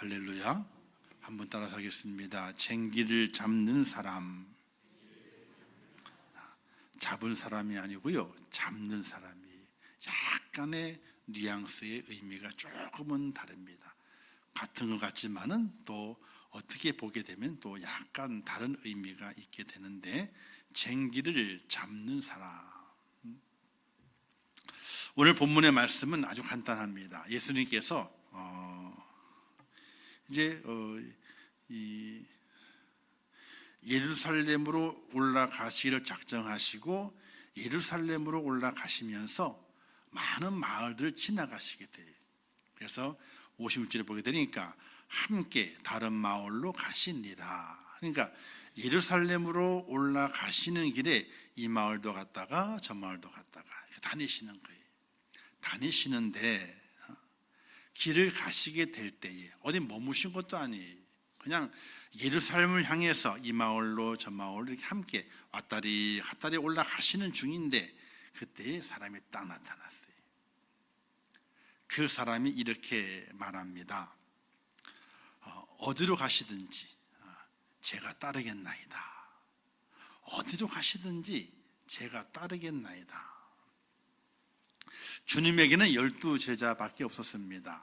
할렐루야. 한번 따라서 하겠습니다. 쟁기를 잡는 사람. 잡은 사람이 아니고요, 잡는 사람이. 약간의 뉘앙스의 의미가 조금은 다릅니다. 같은 것 같지만은 또 어떻게 보게 되면 또 약간 다른 의미가 있게 되는데, 쟁기를 잡는 사람. 오늘 본문의 말씀은 아주 간단합니다. 예수님께서 이 예루살렘으로 올라가시기를 작정하시고 예루살렘으로 올라가시면서 많은 마을들을 지나가시게 돼요. 그래서 56절에 보게 되니까 함께 다른 마을로 가시니라. 그러니까 예루살렘으로 올라가시는 길에 이 마을도 갔다가 저 마을도 갔다가 다니시는 거예요. 다니시는데 길을 가시게 될 때에 어디 머무신 것도 아니에요. 그냥 예루살렘을 향해서 이 마을로 저 마을로 이렇게 함께 왔다리 갔다리 올라가시는 중인데, 그때 사람이 딱 나타났어요. 그 사람이 이렇게 말합니다. 어디로 가시든지 제가 따르겠나이다. 어디로 가시든지 제가 따르겠나이다. 주님에게는 12제자밖에 없었습니다.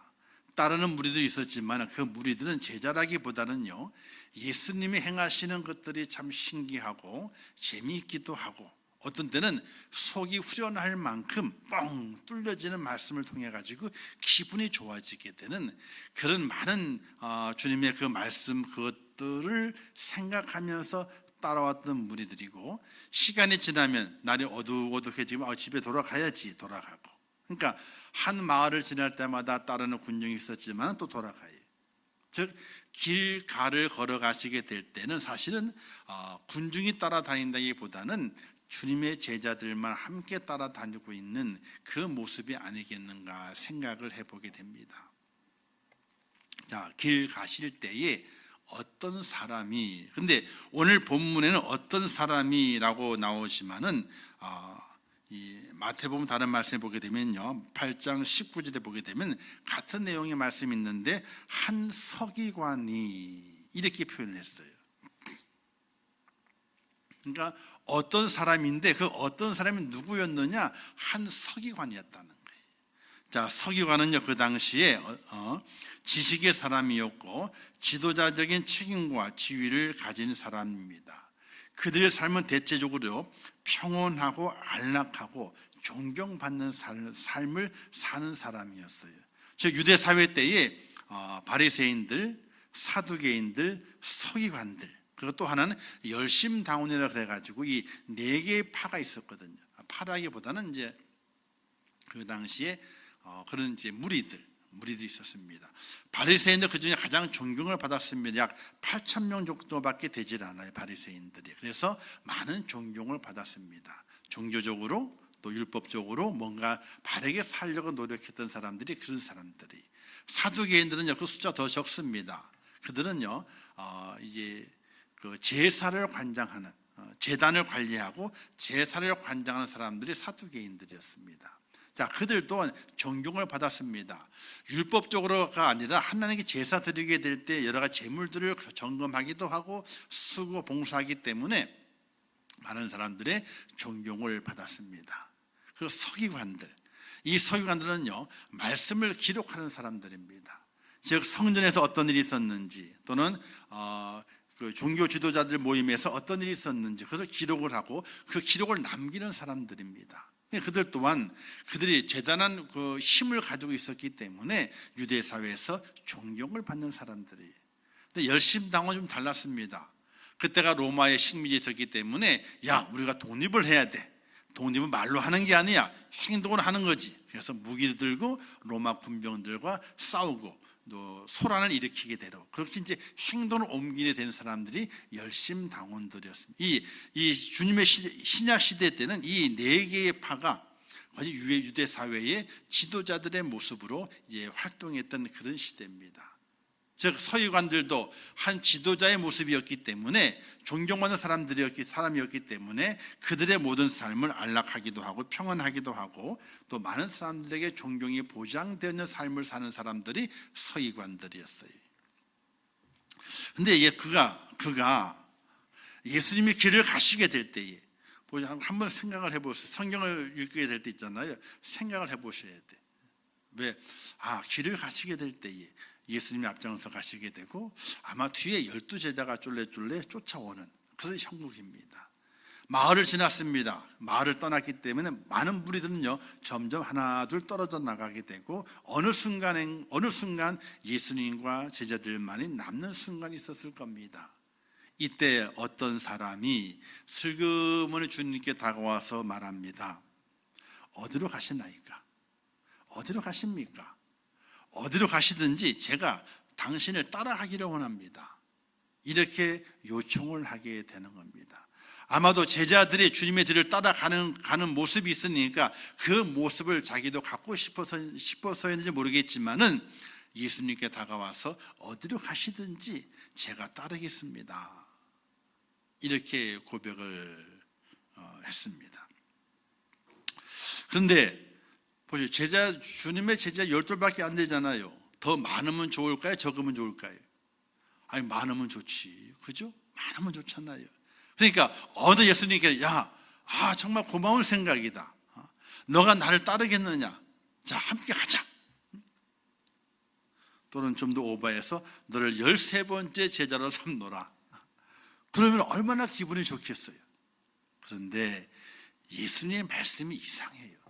따르는 무리도 있었지만 그 무리들은 제자라기보다는요, 예수님이 행하시는 것들이 참 신기하고 재미있기도 하고, 어떤 때는 속이 후련할 만큼 뻥 뚫려지는 말씀을 통해 가지고 기분이 좋아지게 되는 그런 많은 주님의 그 말씀, 그것들을 생각하면서 따라왔던 무리들이고, 시간이 지나면 날이 어둑어둑해지면 집에 돌아가야지 돌아가고, 그러니까 한 마을을 지날 때마다 따르는 군중이 있었지만 또 돌아가요. 즉 길가를 걸어가시게 될 때는 사실은 군중이 따라다닌다기보다는 주님의 제자들만 함께 따라다니고 있는 그 모습이 아니겠는가 생각을 해보게 됩니다. 자, 길 가실 때에 어떤 사람이, 근데 오늘 본문에는 어떤 사람이라고 나오지만은 이 마태복음 다른 말씀을 보게 되면요, 8장 19절에 보게 되면 같은 내용의 말씀이 있는데 한 서기관이 이렇게 표현을 했어요. 그러니까 어떤 사람인데 그 어떤 사람이 누구였느냐? 한 서기관이었다는 거예요. 자, 서기관은요, 그 당시에 지식의 사람이었고 지도자적인 책임과 지위를 가진 사람입니다. 그들의 삶은 대체적으로 평온하고 안락하고 존경받는 삶을 사는 사람이었어요. 즉 유대 사회 때에 바리새인들, 사두개인들, 서기관들, 그리고 또 하나는 열심당원이라 그래가지고 이 네 개의 파가 있었거든요. 파라기보다는 이제 그 당시에 그런 이제 무리들이 있었습니다. 바리새인들 그 중에 가장 존경을 받았습니다. 약 8,000명 정도밖에 되질 않아요, 바리새인들이. 그래서 많은 존경을 받았습니다. 종교적으로 또 율법적으로 뭔가 바르게 살려고 노력했던 사람들이, 그런 사람들이. 사두개인들은요, 그 숫자 더 적습니다. 그들은요 이제 그 제사를 관장하는, 제단을 관리하고 제사를 관장하는 사람들이 사두개인들이었습니다. 자, 그들 또한 존경을 받았습니다. 율법적으로가 아니라 하나님께 제사 드리게 될 때 여러 가지 제물들을 점검하기도 하고 수고 봉사하기 때문에 많은 사람들의 존경을 받았습니다. 그리고 서기관들, 이 서기관들은요, 말씀을 기록하는 사람들입니다. 즉 성전에서 어떤 일이 있었는지, 또는 그 종교 지도자들 모임에서 어떤 일이 있었는지 그것을 기록을 하고 그 기록을 남기는 사람들입니다. 그들 또한 그들이 대단한 그 힘을 가지고 있었기 때문에 유대 사회에서 존경을 받는 사람들이. 근데 열심당은 좀 달랐습니다. 그때가 로마의 식민지에 있었기 때문에 야, 우리가 독립을 해야 돼. 독립은 말로 하는 게 아니야, 행동으로 하는 거지. 그래서 무기를 들고 로마 군병들과 싸우고 또 소란을 일으키게 되고, 그렇게 이제 행동을 옮기게 되는 사람들이 열심당원들이었습니다. 이 주님의 신약 시대 때는 이 네 개의 파가 거의 유대 사회의 지도자들의 모습으로 이제 활동했던 그런 시대입니다. 즉 서기관들도 한 지도자의 모습이었기 때문에, 존경받는 사람이었기 때문에 그들의 모든 삶을 안락하기도 하고 평안하기도 하고 또 많은 사람들에게 존경이 보장되는 삶을 사는 사람들이 서기관들이었어요. 근데 그가 예수님이 길을 가시게 될 때에 한번 생각을 해보세요. 성경을 읽게 될 때 있잖아요. 생각을 해보셔야 돼. 왜? 길을 가시게 될 때에 예수님이 앞장서 가시게 되고 아마 뒤에 12제자가 쫄래쫄래 쫓아오는 그런 형국입니다. 마을을 지났습니다. 마을을 떠났기 때문에 많은 무리들은요 점점 하나 둘 떨어져 나가게 되고 어느 순간 예수님과 제자들만이 남는 순간이 있었을 겁니다. 이때 어떤 사람이 슬그머니 주님께 다가와서 말합니다. 어디로 가시나이까? 어디로 가십니까? 어디로 가시든지 제가 당신을 따라가기를 원합니다. 이렇게 요청을 하게 되는 겁니다. 아마도 제자들이 주님의 뒤를 따라가는 모습이 있으니까 그 모습을 자기도 갖고 싶어서였는지 모르겠지만은 예수님께 다가와서 어디로 가시든지 제가 따르겠습니다. 이렇게 고백을 했습니다. 그런데 보세요. 주님의 제자 12밖에 안 되잖아요. 더 많으면 좋을까요? 적으면 좋을까요? 많으면 좋지. 그죠? 많으면 좋잖아요. 그러니까 어느 예수님께 정말 고마운 생각이다. 너가 나를 따르겠느냐? 자, 함께 가자. 또는 좀 더 오버해서 너를 13번째 제자로 삼노라. 그러면 얼마나 기분이 좋겠어요. 그런데 예수님의 말씀이 이상해요.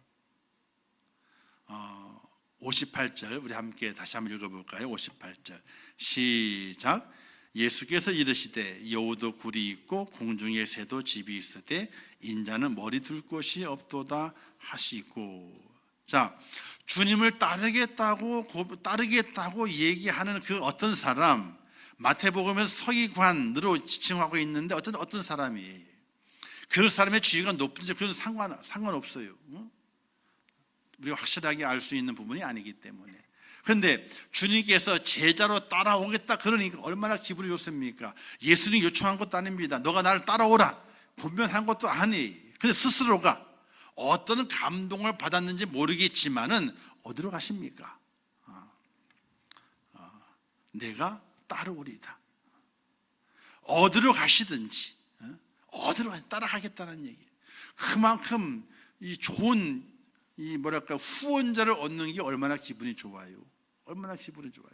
58절 우리 함께 다시 한번 읽어볼까요? 58절 시작. 예수께서 이르시되 여우도 굴이 있고 공중에 새도 집이 있으되 인자는 머리 둘 곳이 없도다 하시고. 자, 주님을 따르겠다고 얘기하는 그 어떤 사람, 마태복음에서 서기관으로 지칭하고 있는데 어떤 사람이에요. 그 사람의 지위가 높은지 그런 상관없어요. 우리가 확실하게 알 수 있는 부분이 아니기 때문에. 그런데 주님께서 제자로 따라오겠다 그러니까 얼마나 기분이 좋습니까? 예수님이 요청한 것도 아닙니다. 너가 나를 따라오라 분명한 것도 아니에요. 근데 스스로가 어떤 감동을 받았는지 모르겠지만은 어디로 가십니까? 내가 따라오리다. 어디로 가시든지 어디로 따라가겠다는 얘기. 그만큼 이 좋은 후원자를 얻는 게 얼마나 기분이 좋아요. 얼마나 기분이 좋아요.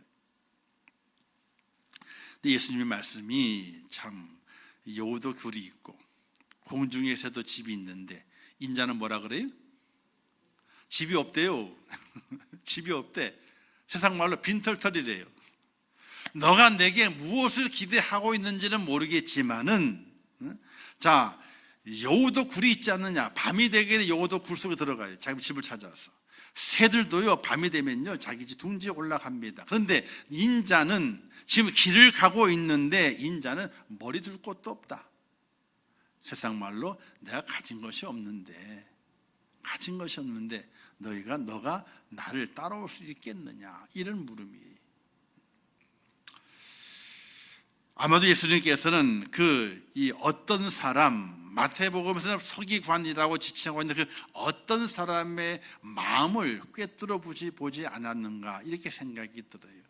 근데 예수님의 말씀이 참, 여우도 굴이 있고 공중에 새도 집이 있는데 인자는 뭐라 그래요? 집이 없대요. 집이 없대. 세상 말로 빈털털이래요. 너가 내게 무엇을 기대하고 있는지는 모르겠지만은, 자, 여우도 굴이 있지 않느냐? 밤이 되게 여우도 굴 속에 들어가요. 자기 집을 찾아와서. 새들도요 밤이 되면요 자기 집 둥지에 올라갑니다. 그런데 인자는 지금 길을 가고 있는데 인자는 머리 둘 곳도 없다. 세상 말로 내가 가진 것이 없는데 너가 나를 따라올 수 있겠느냐, 이런 물음이에요. 아마도 예수님께서는 이 어떤 사람, 마태복음에서는 서기관이라고 지칭하고 있는 그 어떤 사람의 마음을 꿰뚫어 보지 않았는가, 이렇게 생각이 들어요.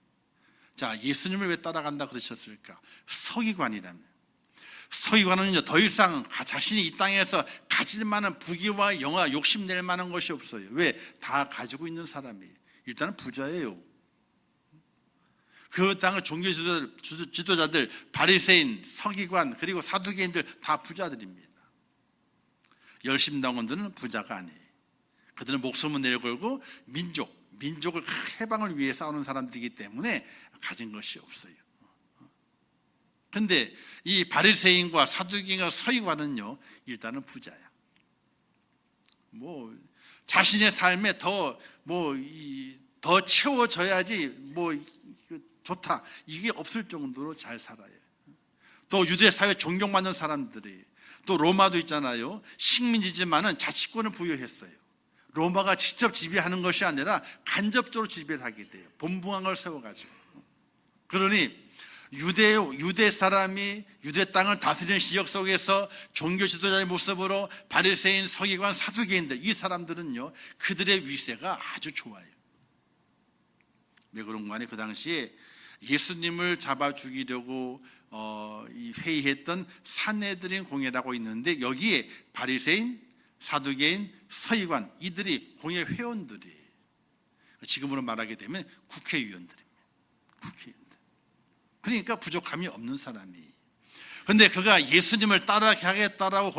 자, 예수님을 왜 따라간다 그러셨을까? 서기관이라면, 서기관은요 더 이상 자신이 이 땅에서 가질 만한 부귀와 영화, 욕심낼 만한 것이 없어요. 왜? 다 가지고 있는 사람이에요. 일단은 부자예요. 그 땅의 종교 지도자들, 바리새인, 서기관, 그리고 사두개인들 다 부자들입니다. 열심당원들은 부자가 아니에요. 그들은 목숨을 내걸고 민족을 해방을 위해 싸우는 사람들이기 때문에 가진 것이 없어요. 그런데 이 바리새인과 사두개인과 서기관은요 일단은 부자야. 자신의 삶에 더 채워져야지 좋다, 이게 없을 정도로 잘 살아요. 또 유대 사회 존경받는 사람들이, 또 로마도 있잖아요. 식민지지만은 자치권을 부여했어요. 로마가 직접 지배하는 것이 아니라 간접적으로 지배를 하게 돼요. 본부왕을 세워가지고. 그러니 유대 사람이 유대 땅을 다스리는 지역 속에서 종교 지도자의 모습으로 바리새인, 서기관, 사두개인들, 이 사람들은요 그들의 위세가 아주 좋아요. 왜 그런가 하니 그 당시에 예수님을 잡아 죽이려고 이 회의했던 산헤드린 공회라고 있는데 여기에 바리새인, 사두개인, 서기관 이들이 공회 회원들이 지금으로 말하게 되면 국회의원들입니다. 국회의원들. 그러니까 부족함이 없는 사람이. 그런데 그가 예수님을 따라가겠다라고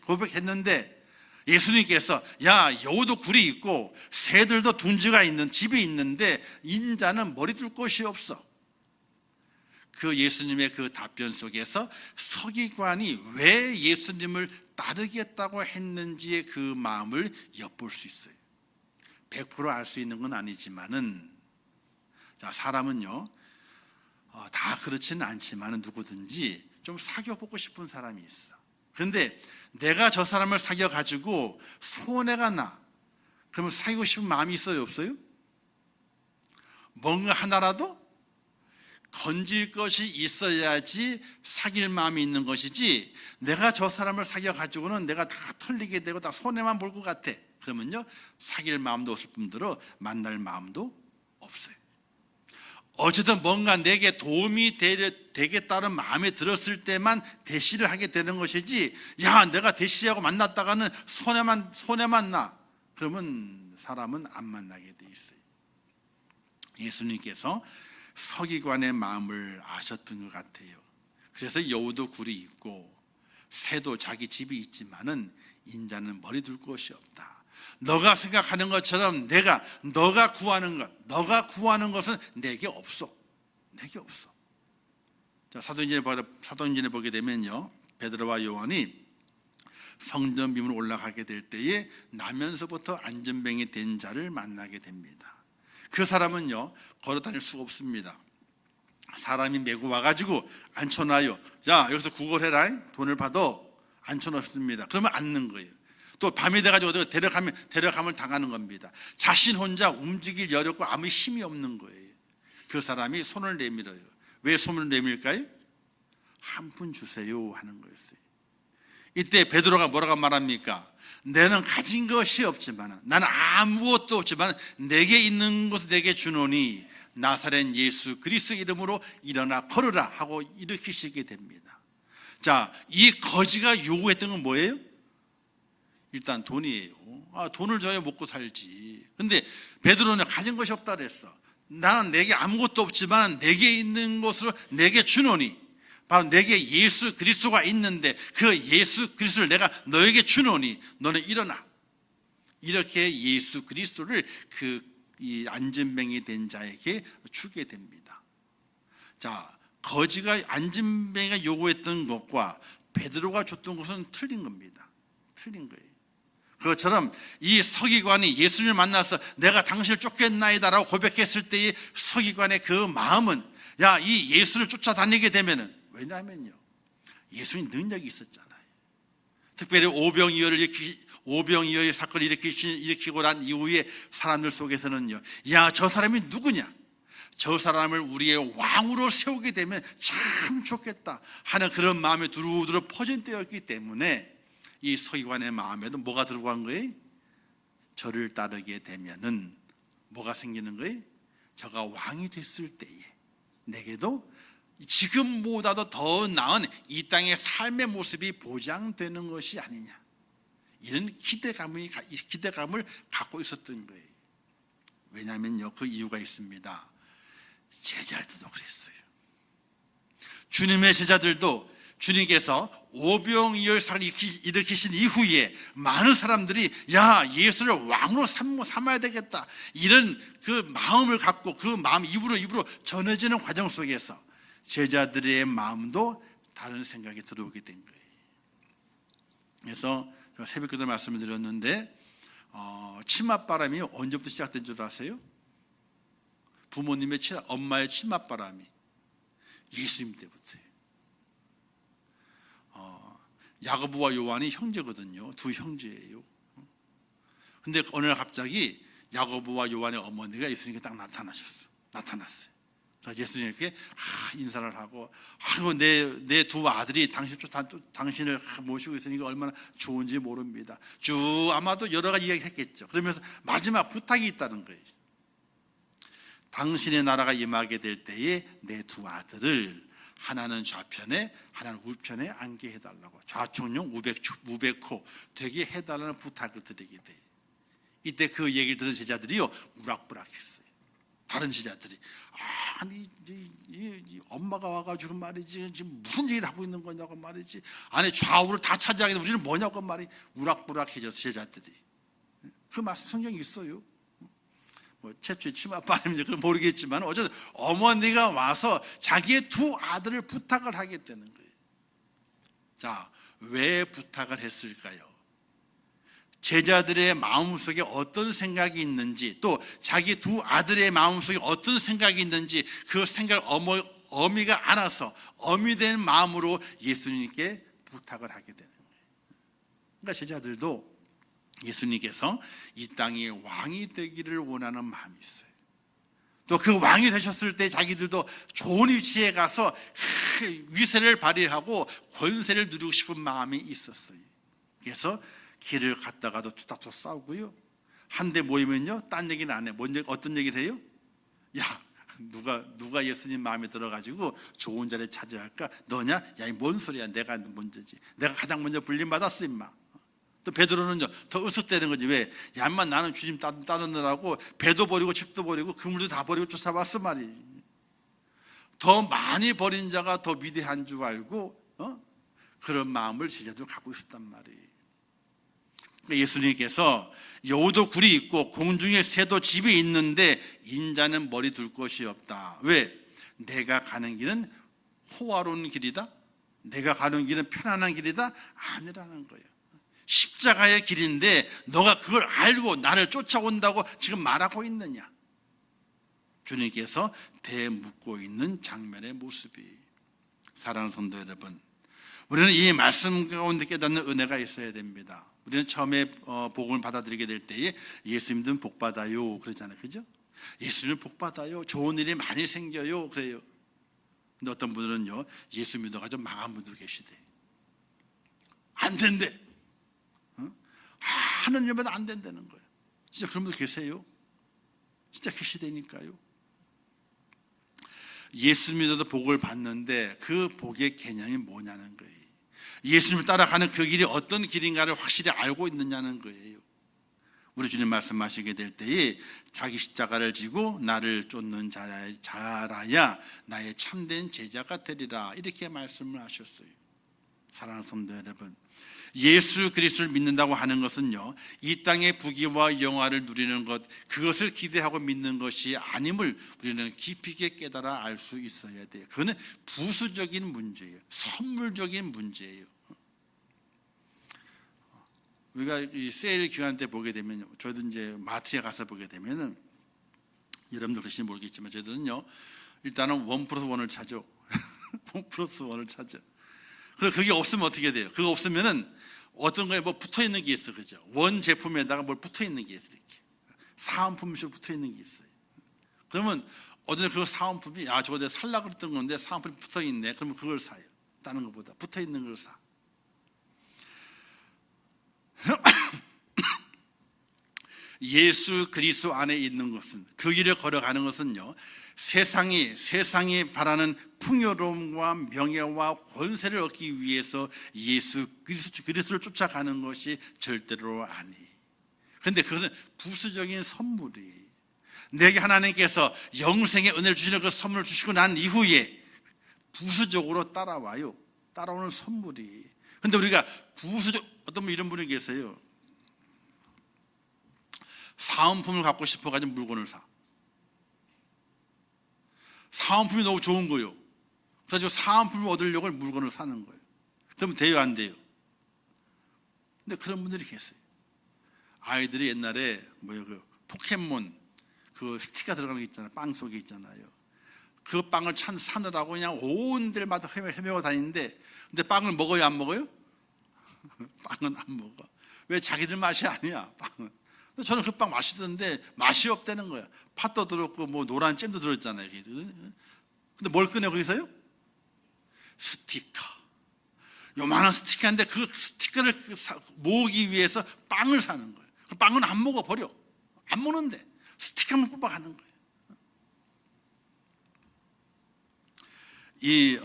고백했는데 예수님께서 야 여우도 굴이 있고 새들도 둥지가 있는 집이 있는데 인자는 머리 둘 곳이 없어. 그 예수님의 그 답변 속에서 서기관이 왜 예수님을 따르겠다고 했는지의 그 마음을 엿볼 수 있어요. 100% 알 수 있는 건 아니지만은 자 사람은요 다 그렇지는 않지만은 누구든지 좀 사귀어보고 싶은 사람이 있어. 그런데 내가 저 사람을 사귀어가지고 손해가 나. 그러면 사귀고 싶은 마음이 있어요, 없어요? 뭔가 하나라도 건질 것이 있어야지 사귈 마음이 있는 것이지 내가 저 사람을 사귀어가지고는 내가 다 털리게 되고 다 손해만 볼 것 같아. 그러면요 사귈 마음도 없을 뿐더러 만날 마음도 없어요. 어쨌든 뭔가 내게 도움이 되겠다는 마음에 들었을 때만 대시를 하게 되는 것이지 야 내가 대시하고 만났다가는 손해만 나. 그러면 사람은 안 만나게 돼 있어요. 예수님께서 서기관의 마음을 아셨던 것 같아요. 그래서 여우도 굴이 있고 새도 자기 집이 있지만은 인자는 머리 둘 곳이 없다. 너가 생각하는 것처럼 너가 구하는 것은 내게 없어. 내게 없어. 자, 사도행전에 보게 되면요, 베드로와 요한이 성전 비문으로 올라가게 될 때에 나면서부터 안전병이 된 자를 만나게 됩니다. 그 사람은요 걸어 다닐 수가 없습니다. 사람이 메고 와가지고 앉혀놔요. 야 여기서 구걸해라. 돈을 받아. 앉혀놓습니다. 그러면 앉는 거예요. 또 밤이 돼가지고 데려가면 당하는 겁니다. 자신 혼자 움직일 여력과 아무 힘이 없는 거예요. 그 사람이 손을 내밀어요. 왜 손을 내밀까요? 한 푼 주세요 하는 거였어요. 이때 베드로가 뭐라고 말합니까? 너는 가진 것이 없지만 나는 아무것도 없지만 내게 있는 것을 내게 주노니 나사렛 예수 그리스도 이름으로 일어나 걸으라 하고 일으키시게 됩니다. 자, 이 거지가 요구했던 건 뭐예요? 일단 돈이에요. 돈을 줘야 먹고 살지. 근데 베드로는 가진 것이 없다 그랬어. 나는 내게 아무것도 없지만 내게 있는 것으로 내게 주노니 바로 내게 예수 그리스도가 있는데 그 예수 그리스도를 내가 너에게 주노니 너는 일어나. 이렇게 예수 그리스도를 이 안전병이 된 자에게 주게 됩니다. 자, 거지가 안전병이가 요구했던 것과 베드로가 줬던 것은 틀린 겁니다. 틀린 거예요. 그것처럼 이 서기관이 예수님을 만나서 내가 당신을 쫓겠나이다라고 고백했을 때의 서기관의 그 마음은 야, 이 예수를 쫓아다니게 되면은 왜냐하면요 예수님 능력이 있었잖아요. 특별히 오병이어의 사건을 일으키고 난 이후에 사람들 속에서는요 야, 저 사람이 누구냐? 저 사람을 우리의 왕으로 세우게 되면 참 좋겠다 하는 그런 마음이 두루두루 퍼진 때였기 때문에 이 서기관의 마음에도 뭐가 들어간 거예요? 저를 따르게 되면은 뭐가 생기는 거예요? 저가 왕이 됐을 때에 내게도 지금보다도 더 나은 이 땅의 삶의 모습이 보장되는 것이 아니냐, 이런 기대감을 갖고 있었던 거예요. 왜냐하면요 그 이유가 있습니다. 제자들도 그랬어요. 주님의 제자들도 주님께서 오병이어를 일으키신 이후에 많은 사람들이 야, 예수를 왕으로 삼아야 되겠다, 이런 그 마음을 갖고 그 마음 입으로 전해지는 과정 속에서 제자들의 마음도 다른 생각이 들어오게 된 거예요. 그래서 새벽기도 말씀을 드렸는데 치맛바람이 언제부터 시작된 줄 아세요? 부모님의 엄마의 치맛바람이 예수님 때부터예요. 야고보와 요한이 형제거든요. 두 형제예요. 근데 어느 날 갑자기 야고보와 요한의 어머니가 예수님께 딱 나타났어요. 그래서 예수님께 인사를 하고 내 두 아들이 당신을 모시고 있으니까 얼마나 좋은지 모릅니다. 아마도 여러 가지 이야기 했겠죠. 그러면서 마지막 부탁이 있다는 거예요. 당신의 나라가 임하게 될 때에 내 두 아들을 하나는 좌편에 하나는 우편에 앉게 해달라고 좌총령 우백호 되게 해달라는 부탁을 드리게 돼. 이때 그 얘기를 들은 제자들이요 우락부락했어요. 다른 제자들이 아니 이 엄마가 와가지고 말이지 지금 무슨 얘기를 하고 있는 거냐고 말이지 안에 좌우를 다 차지하게 돼 우리는 뭐냐고 말이 우락부락해져서 제자들이 그 말씀 성경에 있어요. 뭐 최초의 치맛바람인지 그걸 모르겠지만 어쨌든 어머니가 와서 자기의 두 아들을 부탁을 하게 되는 거예요. 자, 왜 부탁을 했을까요? 제자들의 마음속에 어떤 생각이 있는지 또 자기 두 아들의 마음속에 어떤 생각이 있는지 그 생각을 어미가 알아서 어미된 마음으로 예수님께 부탁을 하게 되는 거예요. 그러니까 제자들도 예수님께서 이 땅의 왕이 되기를 원하는 마음이 있어요. 또 그 왕이 되셨을 때 자기들도 좋은 위치에 가서 위세를 발휘하고 권세를 누리고 싶은 마음이 있었어요. 그래서 길을 갔다가도 투닥투닥 싸우고요. 한데 모이면요 딴 얘기는 안 해. 어떤 얘기를 해요? 야 누가 예수님 마음에 들어가지고 좋은 자리에 차지할까? 너냐? 야 뭔 소리야. 내가 먼저지. 내가 가장 먼저 불림받았어 임마. 또 베드로는요 더 으쓱대는 거지. 왜? 야 인마 나는 주님 따르느라고 배도 버리고 집도 버리고 그물도 다 버리고 쫓아왔어 말이. 더 많이 버린 자가 더 위대한 줄 알고 그런 마음을 제자도 갖고 있었단 말이에요. 예수님께서 여우도 굴이 있고 공중의 새도 집이 있는데 인자는 머리 둘 곳이 없다. 왜? 내가 가는 길은 호화로운 길이다? 내가 가는 길은 편안한 길이다? 아니라는 거예요. 십자가의 길인데 너가 그걸 알고 나를 쫓아온다고 지금 말하고 있느냐? 주님께서 대묻고 있는 장면의 모습이. 사랑하는 성도 여러분, 우리는 이 말씀 가운데 깨닫는 은혜가 있어야 됩니다. 우리는 처음에 복음을 받아들이게 될 때에 예수님은 복 받아요 그러잖아요, 그죠? 예수님은 복 받아요. 좋은 일이 많이 생겨요 그래요. 근데 어떤 분들은요 예수 믿어가지고 망한 분들 계시대. 안 된대. 하는 일마다 안 된다는 거예요. 진짜 그런 분들 계세요? 진짜 계시다니까요. 예수 믿어도 복을 받는데 그 복의 개념이 뭐냐는 거예요. 예수님을 따라가는 그 길이 어떤 길인가를 확실히 알고 있느냐는 거예요. 우리 주님 말씀하시게 될 때에 자기 십자가를 지고 나를 쫓는 자라야 나의 참된 제자가 되리라 이렇게 말씀을 하셨어요. 사랑하는 성도 여러분, 예수 그리스도를 믿는다고 하는 것은요 이 땅의 부귀와 영화를 누리는 것 그것을 기대하고 믿는 것이 아님을 우리는 깊이 있게 깨달아 알 수 있어야 돼요. 그거는 부수적인 문제예요. 선물적인 문제예요. 우리가 이 세일 기간 때 보게 되면 저희도 이제 마트에 가서 보게 되면은 여러분들 그러실지 모르겠지만 저희들은요 일단은 1+1을 찾죠. 1+1을 찾죠. 그리고 그게 없으면 어떻게 돼요? 그거 없으면은 어떤 거에 뭐 붙어 있는 게 있어, 그죠? 원 제품에다가 뭘 붙어 있는 게 있어, 이렇게 사은품식 붙어 있는 게 있어요. 그러면 어제 그 사은품이 저거 내가 살라 그랬던 건데 사은품이 붙어 있네. 그러면 그걸 사요. 다른 것보다 붙어 있는 걸 사. 예수 그리스도 안에 있는 것은 그 길을 걸어가는 것은요 세상이 바라는 풍요로움과 명예와 권세를 얻기 위해서 예수 그리스도를 쫓아가는 것이 절대로 아니에요. 그런데 그것은 부수적인 선물이 내게 하나님께서 영생의 은혜를 주시는 그 선물을 주시고 난 이후에 부수적으로 따라와요. 따라오는 선물이. 그런데 우리가 어떤 분 이런 분이 계세요. 사은품을 갖고 싶어가지고 물건을 사. 사은품이 너무 좋은 거예요. 그래서 사은품을 얻으려고 물건을 사는 거예요. 그러면 돼요, 안 돼요? 근데 그런 분들이 계세요. 아이들이 옛날에 그 포켓몬 그 스티커 들어가는 게 있잖아요. 빵 속에 있잖아요. 그 빵을 사느라고 그냥 온 데마다 헤매고 다니는데 근데 빵을 먹어요, 안 먹어요? 빵은 안 먹어. 왜? 자기들 맛이 아니야, 빵은. 근데 저는 그 빵 맛있던데 맛이 없다는 거야. 팥도 들었고 뭐 노란 잼도 들었잖아요. 근데 뭘 꺼내 거기서요? 스티커. 요만한 스티커인데 그 스티커를 모으기 위해서 빵을 사는 거예요. 빵은 안 먹어, 버려. 안 먹는데 스티커만 뽑아가는 거예요. 이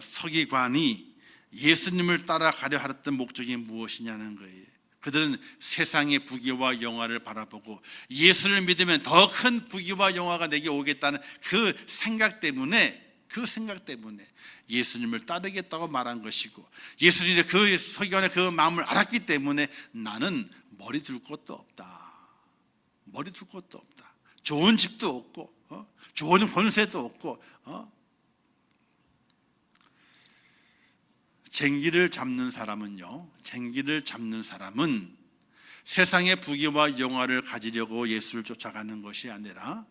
서기관이 예수님을 따라가려 하였던 목적이 무엇이냐는 거예요. 그들은 세상의 부귀와 영화를 바라보고 예수를 믿으면 더 큰 부귀와 영화가 내게 오겠다는 그 생각 때문에 예수님을 따르겠다고 말한 것이고, 예수님의 그 서기관의 그 마음을 알았기 때문에 나는 머리 둘 것도 없다. 좋은 집도 없고 좋은 권세도 없고 쟁기를 잡는 사람은 세상의 부귀와 영화를 가지려고 예수를 쫓아가는 것이 아니라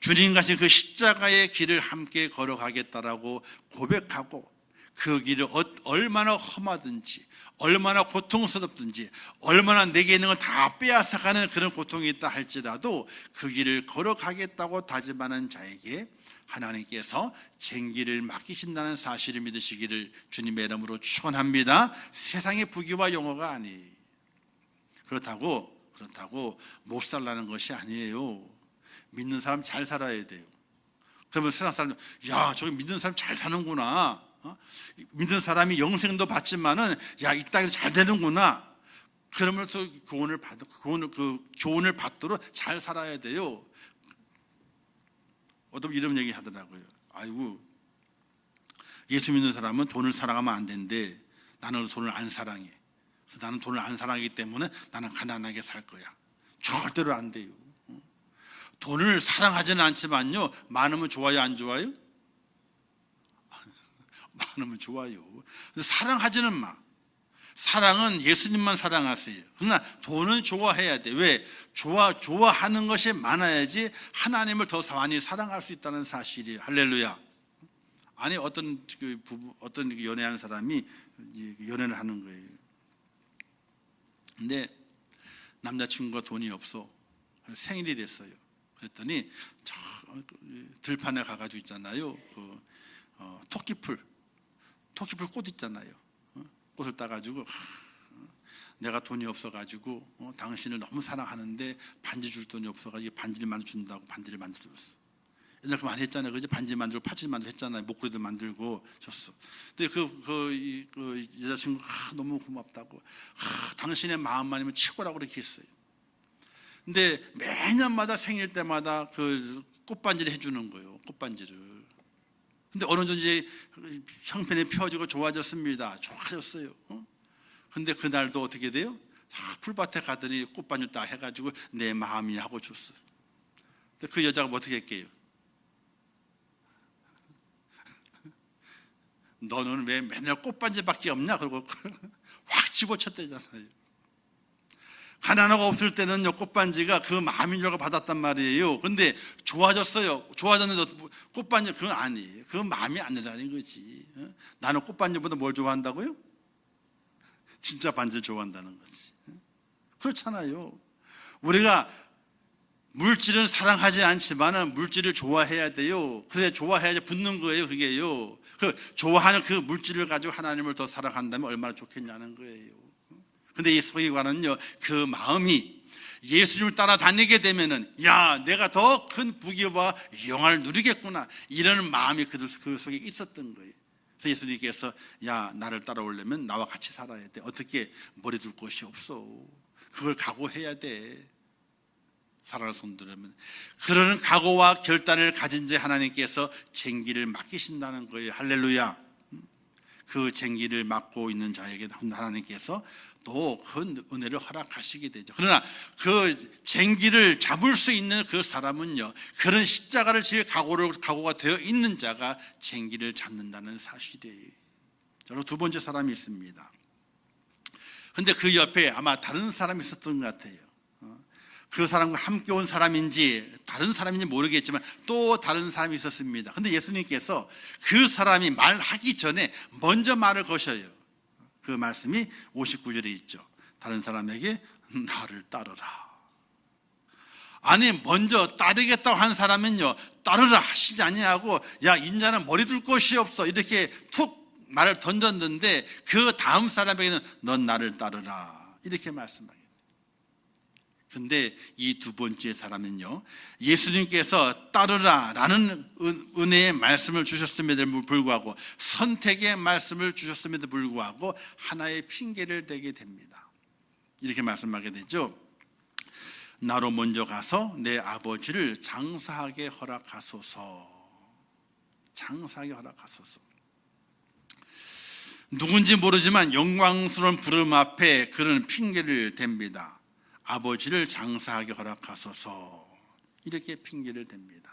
주님같이 그 십자가의 길을 함께 걸어가겠다라고 고백하고, 그 길을 얼마나 험하든지 얼마나 고통스럽든지 얼마나 내게 있는 걸 다 빼앗아가는 그런 고통이 있다 할지라도 그 길을 걸어가겠다고 다짐하는 자에게 하나님께서 쟁기를 맡기신다는 사실을 믿으시기를 주님의 이름으로 축원합니다. 세상의 부귀와 영화가 아니에요. 그렇다고 못 살라는 것이 아니에요. 믿는 사람 잘 살아야 돼요. 그러면 세상 사람들, 야, 저기 믿는 사람 잘 사는구나. 믿는 사람이 영생도 받지만은, 야, 이 땅에서 잘 되는구나. 그러면서 교훈을 받도록 잘 살아야 돼요. 어떤 이런 얘기 하더라고요. 아이고, 예수 믿는 사람은 돈을 사랑하면 안 되는데 나는 돈을 안 사랑해. 그래서 나는 돈을 안 사랑하기 때문에 나는 가난하게 살 거야. 절대로 안 돼요. 돈을 사랑하지는 않지만요, 많으면 좋아요, 안 좋아요? 많으면 좋아요. 사랑하지는 마. 사랑은 예수님만 사랑하세요. 그러나 돈은 좋아해야 돼. 왜? 좋아하는 것이 많아야지 하나님을 더 많이 사랑할 수 있다는 사실이에요. 할렐루야. 아니, 어떤 연애하는 사람이 연애를 하는 거예요. 근데 남자친구가 돈이 없어. 생일이 됐어요. 그랬더니 저 들판에 가가지고 있잖아요. 토끼풀 꽃 있잖아요. 꽃을 따가지고, 내가 돈이 없어가지고 당신을 너무 사랑하는데 반지 줄 돈이 없어가지고 반지를 만들어준다고 반지를 만들어줬어. 옛날 그 많이 했잖아요. 그지? 반지 만들고 파지 만들고 했잖아요. 목걸이도 만들고 줬어. 근데 그 여자친구가 너무 고맙다고, 당신의 마음만이면 최고라고 그렇게 했어요. 근데 매년마다 생일 때마다 그 꽃반지를 해주는 거예요. 꽃반지를. 근데 어느 정도 이제 형편이 펴지고 좋아졌습니다. 좋아졌어요. 근데 그날도 어떻게 돼요? 풀밭에 가더니 꽃반지 딱 해가지고 내 마음이 하고 줬어요. 근데 그 여자가 뭐 어떻게 할게요? 너는 왜 맨날 꽃반지밖에 없냐? 그러고 확 집어쳤대잖아요. 가난하고 없을 때는 꽃반지가 그 마음인 줄 알고 받았단 말이에요. 근데 좋아졌어요. 좋아졌는데 꽃반지 그건 아니에요. 그 마음이 아니라는 거지. 나는 꽃반지보다 뭘 좋아한다고요? 진짜 반지를 좋아한다는 거지. 그렇잖아요. 우리가 물질은 사랑하지 않지만 물질을 좋아해야 돼요. 그래, 좋아해야지 붙는 거예요. 그게요. 좋아하는 그 물질을 가지고 하나님을 더 사랑한다면 얼마나 좋겠냐는 거예요. 근데 이 서기관은요, 그 마음이 예수님을 따라다니게 되면은, 야, 내가 더 큰 부귀와 영화를 누리겠구나, 이런 마음이 그 속에 있었던 거예요. 그래서 예수님께서, 야, 나를 따라오려면 나와 같이 살아야 돼. 어떻게? 머리 둘 곳이 없어. 그걸 각오해야 돼. 사랑을 손들으면. 그러는 각오와 결단을 가진 자 하나님께서 쟁기를 맡기신다는 거예요. 할렐루야. 그 쟁기를 맡고 있는 자에게 하나님께서 또 큰 은혜를 허락하시게 되죠. 그러나 그 쟁기를 잡을 수 있는 그 사람은요, 그런 십자가를 질 각오가 되어 있는 자가 쟁기를 잡는다는 사실이에요. 저는 두 번째 사람이 있습니다. 근데 그 옆에 아마 다른 사람이 있었던 것 같아요. 그 사람과 함께 온 사람인지 다른 사람인지 모르겠지만 또 다른 사람이 있었습니다. 근데 예수님께서 그 사람이 말하기 전에 먼저 말을 거셔요. 그 말씀이 59절에 있죠. 다른 사람에게 나를 따르라. 아니, 먼저 따르겠다고 한 사람은요, 따르라 하시지 아니하고, 야, 인자는 머리 둘 곳이 없어, 이렇게 툭 말을 던졌는데 그 다음 사람에게는 넌 나를 따르라, 이렇게 말씀하겠다. 근데 이 두 번째 사람은요, 예수님께서 따르라 라는 은혜의 말씀을 주셨음에도 불구하고, 선택의 말씀을 주셨음에도 불구하고 하나의 핑계를 대게 됩니다. 이렇게 말씀하게 되죠. 나로 먼저 가서 내 아버지를 장사하게 허락하소서. 장사하게 허락하소서. 누군지 모르지만 영광스러운 부름 앞에 그런 핑계를 댑니다. 아버지를 장사하게 허락하소서. 이렇게 핑계를 댑니다.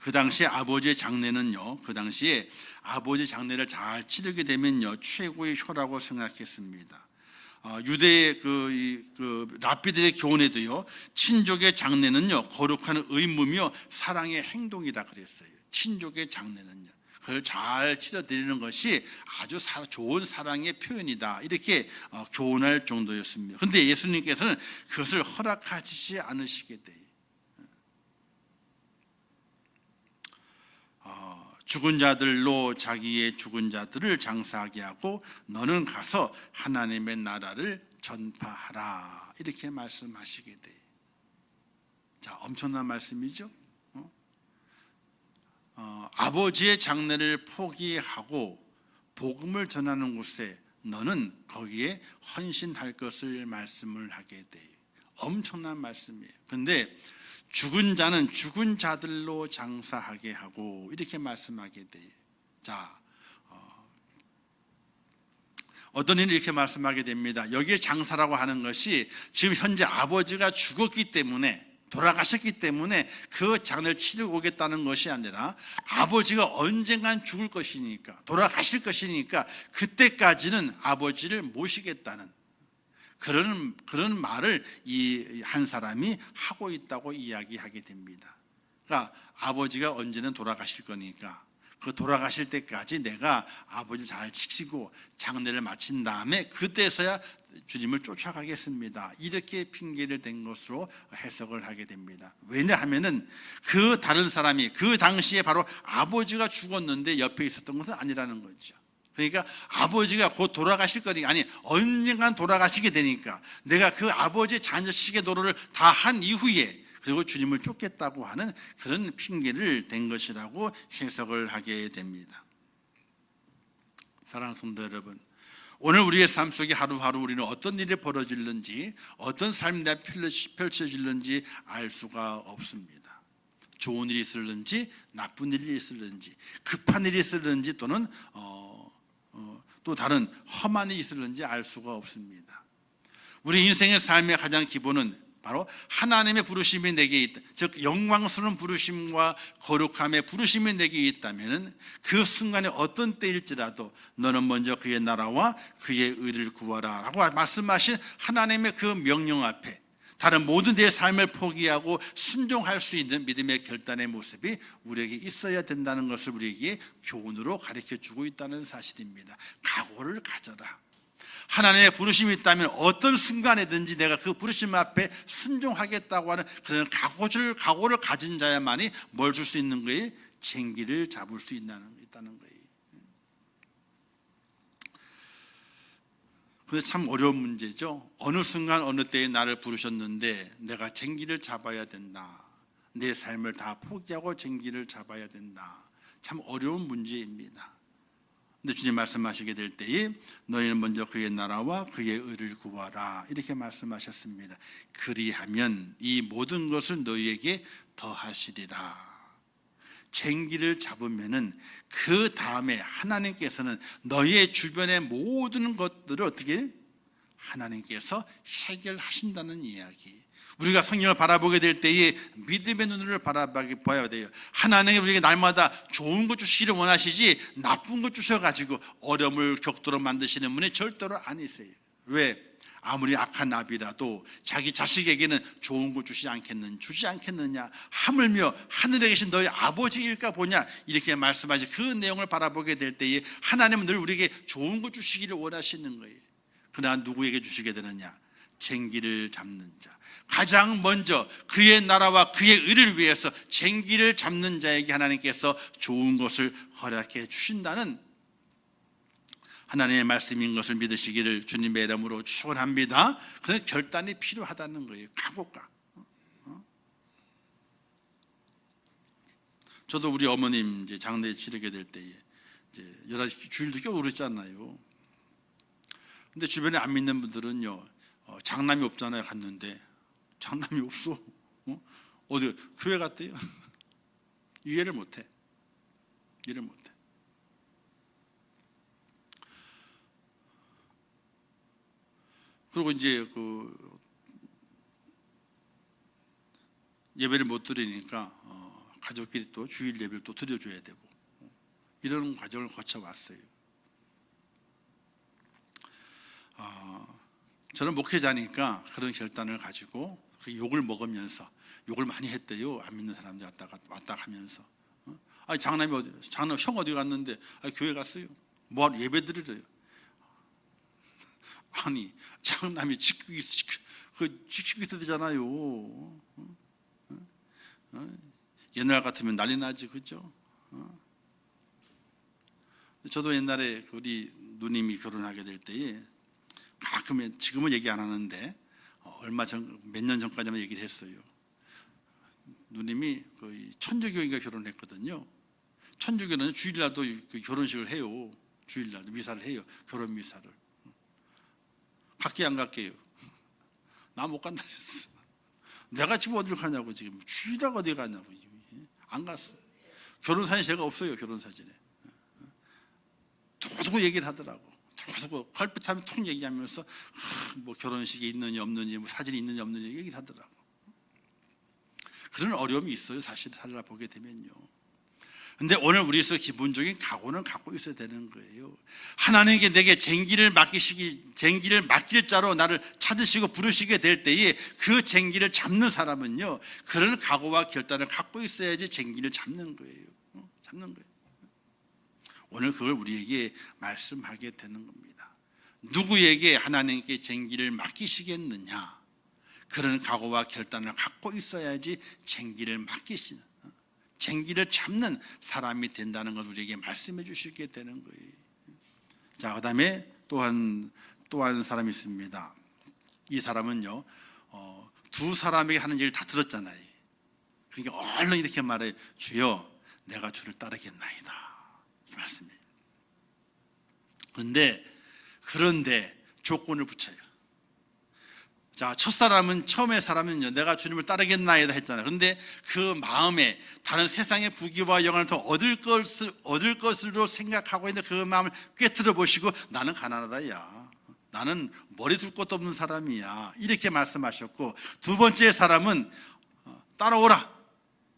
그 당시에 아버지의 장례는요, 그 당시에 아버지 장례를 잘 치르게 되면요, 최고의 효라고 생각했습니다. 유대의 그 랍비들의 교훈에도요, 친족의 장례는요, 거룩한 의무며 사랑의 행동이다 그랬어요. 친족의 장례는요, 그걸 잘 치러드리는 것이 아주 좋은 사랑의 표현이다, 이렇게 교훈할 정도였습니다. 그런데 예수님께서는 그것을 허락하시지 않으시게 돼요. 죽은 자들로 자기의 죽은 자들을 장사하게 하고 너는 가서 하나님의 나라를 전파하라, 이렇게 말씀하시게 돼요. 자, 엄청난 말씀이죠. 아버지의 장례를 포기하고 복음을 전하는 곳에 너는 거기에 헌신할 것을 말씀을 하게 돼요. 엄청난 말씀이에요. 근데 죽은 자는 죽은 자들로 장사하게 하고, 이렇게 말씀하게 돼요. 자, 어떤 일이 이렇게 말씀하게 됩니다. 여기에 장사라고 하는 것이 지금 현재 아버지가 죽었기 때문에, 돌아가셨기 때문에 그 장례를 치르고 오겠다는 것이 아니라, 아버지가 언젠간 죽을 것이니까, 돌아가실 것이니까 그때까지는 아버지를 모시겠다는 그런 말을 이 한 사람이 하고 있다고 이야기하게 됩니다. 그러니까 아버지가 언제는 돌아가실 거니까 그 돌아가실 때까지 내가 아버지 잘 지키고 장례를 마친 다음에 그때서야 주님을 쫓아가겠습니다, 이렇게 핑계를 댄 것으로 해석을 하게 됩니다. 왜냐하면은 그 다른 사람이 그 당시에 바로 아버지가 죽었는데 옆에 있었던 것은 아니라는 거죠. 그러니까 아버지가 곧 돌아가실 거니까, 아니 언젠간 돌아가시게 되니까 내가 그 아버지의 잔치식의 노릇을 다 한 이후에 그리고 주님을 쫓겠다고 하는 그런 핑계를 댄 것이라고 해석을 하게 됩니다. 사랑하는 성도 여러분, 오늘 우리의 삶 속에 하루하루 우리는 어떤 일이 벌어질는지, 어떤 삶이 펼쳐질는지 알 수가 없습니다. 좋은 일이 있을는지 나쁜 일이 있을는지, 급한 일이 있을는지 또는 또 다른 험한 일이 있을는지 알 수가 없습니다. 우리 인생의 삶의 가장 기본은 바로 하나님의 부르심이 내게 있다, 즉 영광스러운 부르심과 거룩함의 부르심이 내게 있다면 그 순간에 어떤 때일지라도 너는 먼저 그의 나라와 그의 의를 구하라 라고 말씀하신 하나님의 그 명령 앞에 다른 모든 내 삶을 포기하고 순종할 수 있는 믿음의 결단의 모습이 우리에게 있어야 된다는 것을 우리에게 교훈으로 가르쳐주고 있다는 사실입니다. 각오를 가져라. 하나님의 부르심이 있다면 어떤 순간에든지 내가 그 부르심 앞에 순종하겠다고 하는 그런 각오를 가진 자야만이 뭘 줄 수 있는 거예요? 쟁기를 잡을 수 있다는 거예요. 그런데 참 어려운 문제죠. 어느 순간 어느 때에 나를 부르셨는데 내가 쟁기를 잡아야 된다, 내 삶을 다 포기하고 쟁기를 잡아야 된다. 참 어려운 문제입니다. 근데 주님 말씀하시게 될 때에 너희는 먼저 그의 나라와 그의 의를 구하라, 이렇게 말씀하셨습니다. 그리하면 이 모든 것을 너희에게 더하시리라. 쟁기를 잡으면은 그 다음에 하나님께서는 너희의 주변의 모든 것들을 어떻게 하나님께서 해결하신다는 이야기. 우리가 성령을 바라보게 될 때에 믿음의 눈을 바라봐야 돼요. 하나님이 우리에게 날마다 좋은 것 주시기를 원하시지 나쁜 것 주셔가지고 어려움을 겪도록 만드시는 분이 절대로 아니세요. 왜? 아무리 악한 나비라도 자기 자식에게는 좋은 것 주지 않겠느냐, 하물며 하늘에 계신 너희 아버지일까 보냐, 이렇게 말씀하시 그 내용을 바라보게 될 때에 하나님은 늘 우리에게 좋은 것 주시기를 원하시는 거예요. 그러나 누구에게 주시게 되느냐? 쟁기를 잡는 자, 가장 먼저 그의 나라와 그의 의를 위해서 쟁기를 잡는 자에게 하나님께서 좋은 것을 허락해 주신다는 하나님의 말씀인 것을 믿으시기를 주님의 이름으로 축원합니다. 그래서 결단이 필요하다는 거예요. 각오가. 저도 우리 어머님 이제 장례 치르게 될 때에 이제 11시 주일도 겨우 그랬잖아요. 근데 주변에 안 믿는 분들은요, 장남이 없잖아요. 갔는데 장남이 없어. 어디 교회 갔대요? 이해를 못해. 이해를 못해. 그리고 이제 그 예배를 못 드리니까 가족끼리 또 주일 예배를 또 드려줘야 되고 이런 과정을 거쳐왔어요. 저는 목회자니까 그런 결단을 가지고 욕을 먹으면서 욕을 많이 했대요. 안 믿는 사람들 왔다 가면서. 아니 장남 형 어디 갔는데? 교회 갔어요. 뭐하러 예배 드리래요. 아니 장남이 지키고 있어야 되잖아요. 옛날 같으면 난리 나지, 그죠? 저도 옛날에 우리 누님이 결혼하게 될 때에 가끔, 지금은 얘기 안 하는데 몇 년 전까지만 얘기를 했어요. 누님이 천주교인과 결혼했거든요. 천주교는 주일날도 결혼식을 해요. 주일날도 미사를 해요. 결혼 미사를. 갈게요, 안 갈게요? 나 못 간다 그랬어. 내가 지금 어딜 가냐고. 지금 주일날 어디 가냐고. 안 갔어. 결혼 사진 제가 없어요. 결혼 사진에. 두고두고 얘기를 하더라고. 두고두고 컬빛하면 툭 얘기하면서 뭐 결혼식이 있느냐 없느냐, 뭐 사진이 있느냐 없느냐 얘기를 하더라고. 그런 어려움이 있어요. 사실 살아보게 되면요. 근데 오늘 우리에서 기본적인 각오는 갖고 있어야 되는 거예요. 하나님께 내게 쟁기를 맡길 자로 나를 찾으시고 부르시게 될 때에 그 쟁기를 잡는 사람은요, 그런 각오와 결단을 갖고 있어야지 쟁기를 잡는 거예요. 잡는 거예요. 오늘 그걸 우리에게 말씀하게 되는 겁니다. 누구에게 하나님께 쟁기를 맡기시겠느냐? 그런 각오와 결단을 갖고 있어야지 쟁기를 맡기시는, 쟁기를 잡는 사람이 된다는 걸 우리에게 말씀해 주시게 되는 거예요. 자, 그 다음에 또 한 사람이 있습니다. 이 사람은요, 두 사람에게 하는 얘기를 다 들었잖아요. 그러니까 얼른 이렇게 말해, 주여 내가 주를 따르겠나이다, 이 말씀이에요. 그런데 조건을 붙여요. 자, 처음의 사람은요, 내가 주님을 따르겠나이다 했잖아요. 그런데 그 마음에 다른 세상의 부귀와 영광을 더 얻을 것으로 생각하고 있는 그 마음을 꿰뚫어 보시고, 나는 가난하다, 야. 나는 머리 둘 것도 없는 사람이야. 이렇게 말씀하셨고, 두 번째 사람은 따라오라,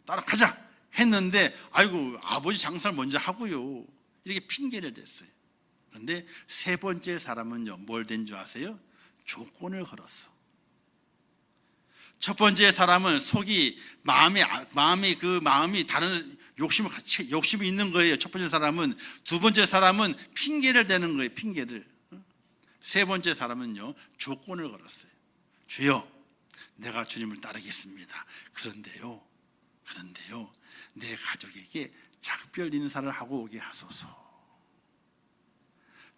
따라가자 했는데, 아이고, 아버지 장사를 먼저 하고요. 이렇게 핑계를 댔어요. 그런데 세 번째 사람은요, 뭘 된 줄 아세요? 조건을 걸었어. 첫 번째 사람은 마음이 다른 욕심이 있는 거예요. 첫 번째 사람은. 두 번째 사람은 핑계를 대는 거예요. 핑계를. 세 번째 사람은요, 조건을 걸었어요. 주여, 내가 주님을 따르겠습니다. 그런데요, 내 가족에게 작별 인사를 하고 오게 하소서.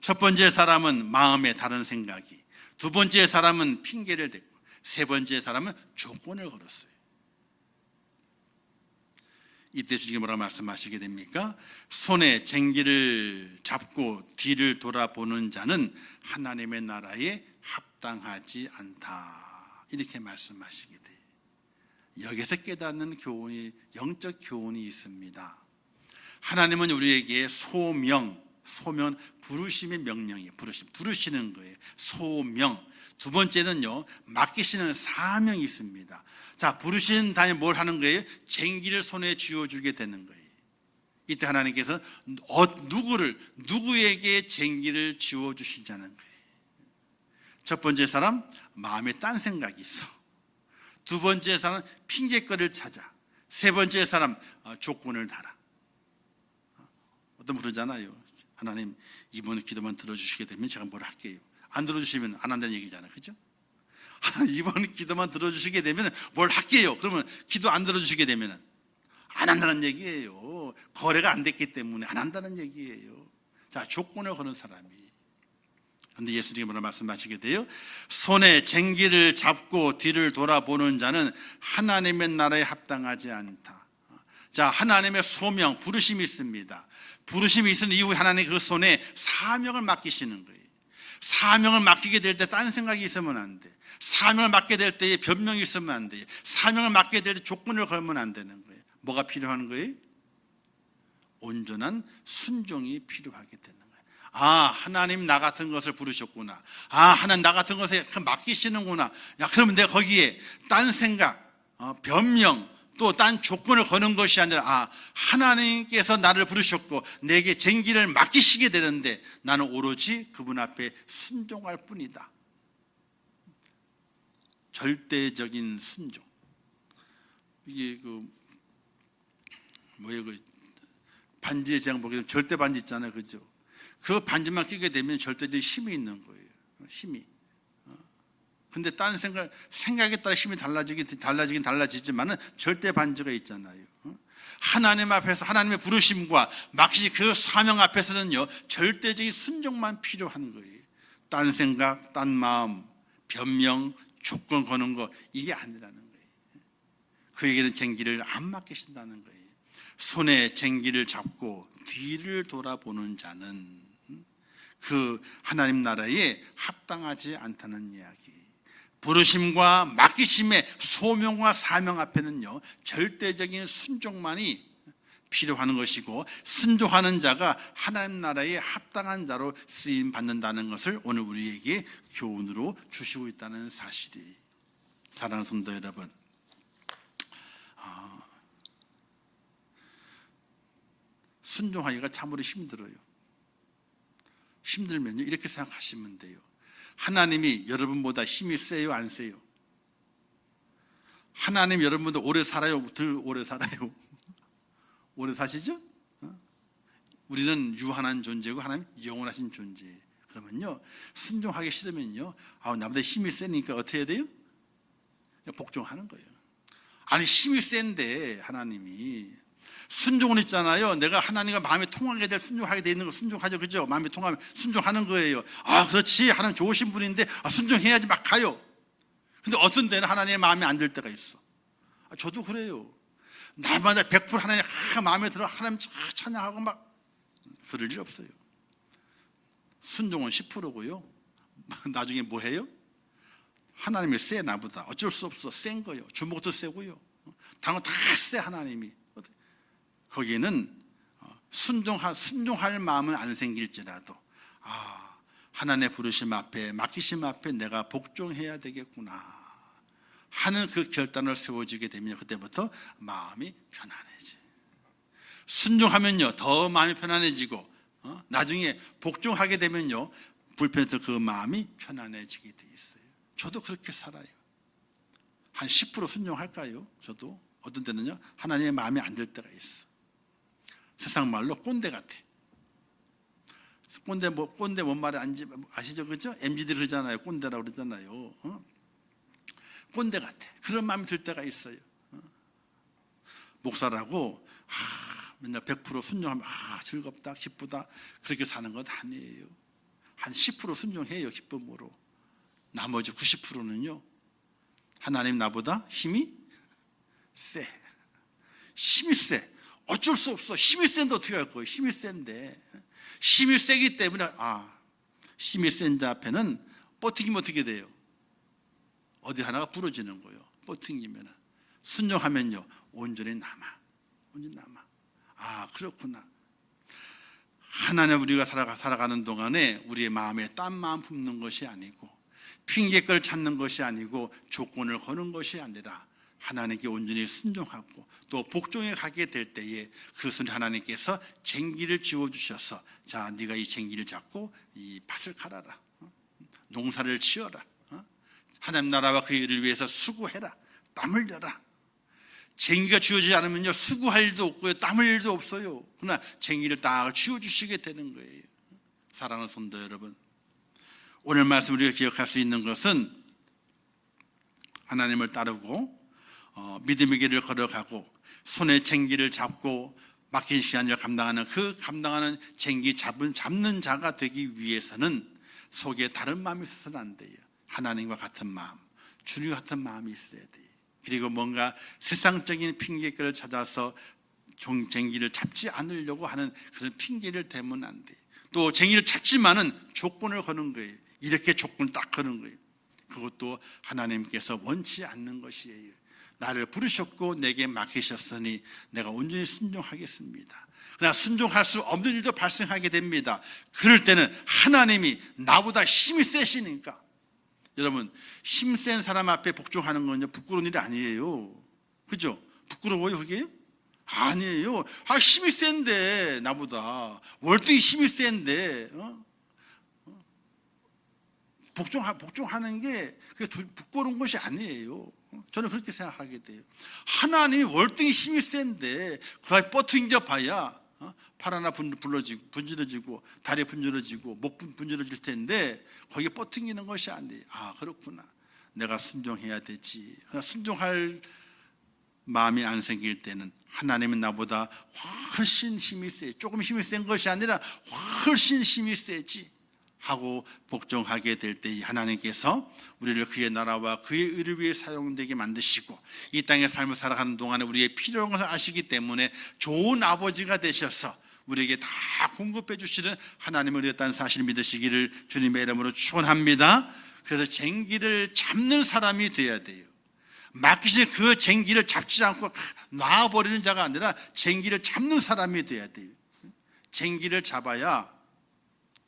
첫 번째 사람은 마음에 다른 생각이, 두 번째 사람은 핑계를 대고, 세 번째 사람은 조건을 걸었어요. 이때 주님이 뭐라고 말씀하시게 됩니까? 손에 쟁기를 잡고 뒤를 돌아보는 자는 하나님의 나라에 합당하지 않다, 이렇게 말씀하시게 돼요. 여기서 깨닫는 교훈이, 영적 교훈이 있습니다. 하나님은 우리에게 소명, 부르심의 명령이에요. 부르시는 거예요. 소명. 두 번째는요, 맡기시는 사명이 있습니다. 자, 부르신 다음에 뭘 하는 거예요? 쟁기를 손에 쥐어주게 되는 거예요. 이때 하나님께서 누구에게 쟁기를 쥐어주시자는 거예요. 첫 번째 사람, 마음에 딴 생각이 있어. 두 번째 사람, 핑계거리를 찾아. 세 번째 사람, 조건을 달아. 어떤 분 그러잖아요. 하나님, 이번 기도만 들어주시게 되면 제가 뭘 할게요. 안 들어주시면 안 한다는 얘기잖아요. 그죠? 이번 기도만 들어주시게 되면 뭘 할게요. 그러면 기도 안 들어주시게 되면 안 한다는 얘기예요. 거래가 안 됐기 때문에 안 한다는 얘기예요. 자, 조건을 거는 사람이, 근데 예수님이 뭐라 말씀하시게 돼요? 손에 쟁기를 잡고 뒤를 돌아보는 자는 하나님의 나라에 합당하지 않다. 자, 하나님의 소명, 부르심이 있습니다. 부르심이 있은 이후에 하나님 그 손에 사명을 맡기시는 거예요. 사명을 맡기게 될 때 딴 생각이 있으면 안 돼. 사명을 맡게 될 때에 변명이 있으면 안 돼요. 사명을 맡게 될 때 조건을 걸면 안 되는 거예요. 뭐가 필요한 거예요? 온전한 순종이 필요하게 되는 거예요. 아, 하나님 나 같은 것을 부르셨구나. 아, 하나님 나 같은 것에 맡기시는구나. 야, 그러면 내가 거기에 딴 생각, 변명, 또 딴 조건을 거는 것이 아니라, 아, 하나님께서 나를 부르셨고 내게 쟁기를 맡기시게 되는데 나는 오로지 그분 앞에 순종할 뿐이다. 절대적인 순종. 이게 반지의 제가 보기에는 절대 반지 있잖아요, 그죠? 그 반지만 끼게 되면 절대적인 힘이 있는 거예요. 힘이. 근데 다른 생각에 따라 힘이 달라지지만은 절대 반지가 있잖아요. 하나님 앞에서 하나님의 부르심과 막시 그 사명 앞에서는요, 절대적인 순종만 필요한 거예요. 딴 생각, 딴 마음, 변명, 조건 거는 거, 이게 아니라는 거예요. 그에게는 쟁기를 안 맡기신다는 거예요. 손에 쟁기를 잡고 뒤를 돌아보는 자는 그 하나님 나라에 합당하지 않다는 이야기. 부르심과 맡기심의 소명과 사명 앞에는요, 절대적인 순종만이 필요한 것이고, 순종하는 자가 하나님 나라에 합당한 자로 쓰임 받는다는 것을 오늘 우리에게 교훈으로 주시고 있다는 사실이. 사랑하는 성도 여러분, 순종하기가 참으로 힘들어요. 힘들면요, 이렇게 생각하시면 돼요. 하나님이 여러분보다 힘이 세요, 안 세요? 하나님 여러분보다 오래 살아요, 덜 오래 살아요? 오래 사시죠? 우리는 유한한 존재고 하나님 영원하신 존재. 그러면요, 순종하기 싫으면요, 나보다 힘이 세니까 어떻게 해야 돼요? 복종하는 거예요. 아니, 힘이 센데 하나님이. 순종은 있잖아요. 내가 하나님과 마음이 통하게 될 순종하게 돼 있는 거 순종하죠, 그죠? 마음이 통하면 순종하는 거예요. 아, 그렇지, 하나님 좋으신 분인데 순종해야지 막 가요. 근데 어떤 때는 하나님의 마음이 안 들 때가 있어. 저도 그래요. 날마다 100% 하나님 마음에 들어 하나님 찬양하고 막 그럴 일 없어요. 순종은 10%고요. 나중에 뭐 해요? 하나님이 세, 나보다. 어쩔 수 없어. 센 거예요. 주먹도 세고요. 다른 건 다 세, 하나님이. 거기에는 순종할 마음은 안 생길지라도, 하나님의 부르심 앞에, 맡기심 앞에 내가 복종해야 되겠구나 하는 그 결단을 세워지게 되면 그때부터 마음이 편안해져요. 순종하면요, 더 마음이 편안해지고, 나중에 복종하게 되면요, 불편해서 그 마음이 편안해지게 돼 있어요. 저도 그렇게 살아요. 한 10% 순종할까요? 저도 어떤 때는요, 하나님의 마음이 안 들 때가 있어. 세상 말로 꼰대 같아. 꼰대 뭔 말이 아시죠? 그죠? MZ들이 그러잖아요. 꼰대라고 그러잖아요. 꼰대 같아. 그런 마음이 들 때가 있어요. 목사라고 맨날 100% 순종하면 즐겁다, 기쁘다, 그렇게 사는 것 아니에요. 한 10% 순종해요, 기쁨으로. 나머지 90%는요, 하나님 나보다 힘이 세. 힘이 세. 어쩔 수 없어. 힘이 센데 어떻게 할 거예요? 힘이 센데. 힘이 세기 때문에, 힘이 센 자 앞에는 버티기면 어떻게 돼요? 어디 하나가 부러지는 거예요. 버티기면. 순종하면요, 온전히 남아. 그렇구나. 하나님 우리가 살아가는 동안에 우리의 마음에 딴 마음 품는 것이 아니고, 핑계걸 찾는 것이 아니고, 조건을 거는 것이 아니라 하나님께 온전히 순종하고 또 복종해 가게 될 때에 그것은 하나님께서 쟁기를 지어주셔서, 자, 네가 이 쟁기를 잡고 이 밭을 갈아라, 농사를 지어라, 하나님 나라와 그 일을 위해서 수고해라, 땀 흘려라. 쟁기가 쥐어지지 않으면요, 수고할 일도 없고요, 땀 흘릴 일도 없어요. 그러나 쟁기를 딱 쥐어주시게 되는 거예요. 사랑하는 성도 여러분, 오늘 말씀 우리가 기억할 수 있는 것은 하나님을 따르고 믿음의 길을 걸어가고 손에 쟁기를 잡고 맡긴 시간을 감당하는 쟁기 잡는 자가 되기 위해서는 속에 다른 마음이 있어서는 안 돼요. 하나님과 같은 마음, 주님과 같은 마음이 있어야 돼요. 그리고 뭔가 세상적인 핑계거리를 찾아서 쟁기를 잡지 않으려고 하는 그런 핑계를 대면 안 돼요. 또 쟁기를 잡지만은 조건을 거는 거예요. 이렇게 조건을 딱 거는 거예요. 그것도 하나님께서 원치 않는 것이에요. 나를 부르셨고 내게 맡기셨으니 내가 온전히 순종하겠습니다. 그러나 순종할 수 없는 일도 발생하게 됩니다. 그럴 때는 하나님이 나보다 힘이 세시니까, 여러분, 힘센 사람 앞에 복종하는 건요 부끄러운 일이 아니에요. 그죠? 부끄러워요 그게? 아니에요. 힘이 센데, 나보다 월등히 힘이 센데 복종하는 게 그게 부끄러운 것이 아니에요. 저는 그렇게 생각하게 돼요. 하나님이 월등히 힘이 센데 그 앞에 뻗팅져 봐야 팔 하나 분질러지고 다리 분질러지고 목 분질러질 텐데 거기에 뻗팅기는 것이 아니에요. 그렇구나, 내가 순종해야 되지. 그러나 순종할 마음이 안 생길 때는 하나님은 나보다 훨씬 힘이 세, 조금 힘이 센 것이 아니라 훨씬 힘이 세지 하고 복종하게 될 때 하나님께서 우리를 그의 나라와 그의 의를 위해 사용되게 만드시고 이 땅의 삶을 살아가는 동안에 우리의 필요한 것을 아시기 때문에 좋은 아버지가 되셔서 우리에게 다 공급해 주시는 하나님을 위했다는 사실을 믿으시기를 주님의 이름으로 축원합니다. 그래서 쟁기를 잡는 사람이 되어야 돼요. 맡기신 그 쟁기를 잡지 않고 놔버리는 자가 아니라 쟁기를 잡는 사람이 돼야 돼요. 쟁기를 잡아야,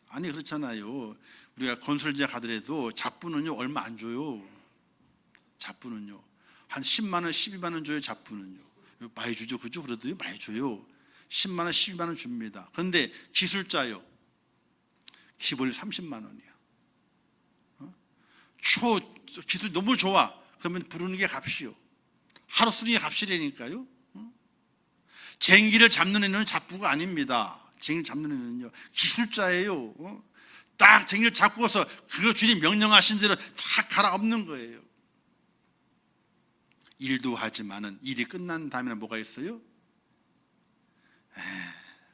아니 그렇잖아요. 우리가 건설제 가더라도 잡부는요 얼마 안 줘요. 잡부는요 한 10만 원 12만 원 줘요. 잡부는요 많이 주죠. 그죠? 그래도 많이 줘요. 10만 원 12만 원 줍니다. 그런데 기술자요 기본이 30만 원이야. 기술 너무 좋아. 그러면 부르는 게 값이요. 하루 쓰는 게 값이라니까요. 쟁기를 잡는 애는 잡부가 아닙니다. 쟁기를 잡는 애는요 기술자예요. 딱 쟁기를 잡고서 그 주님 명령하신 대로 다 갈아엎는 거예요. 일도 하지만은 일이 끝난 다음에는 뭐가 있어요?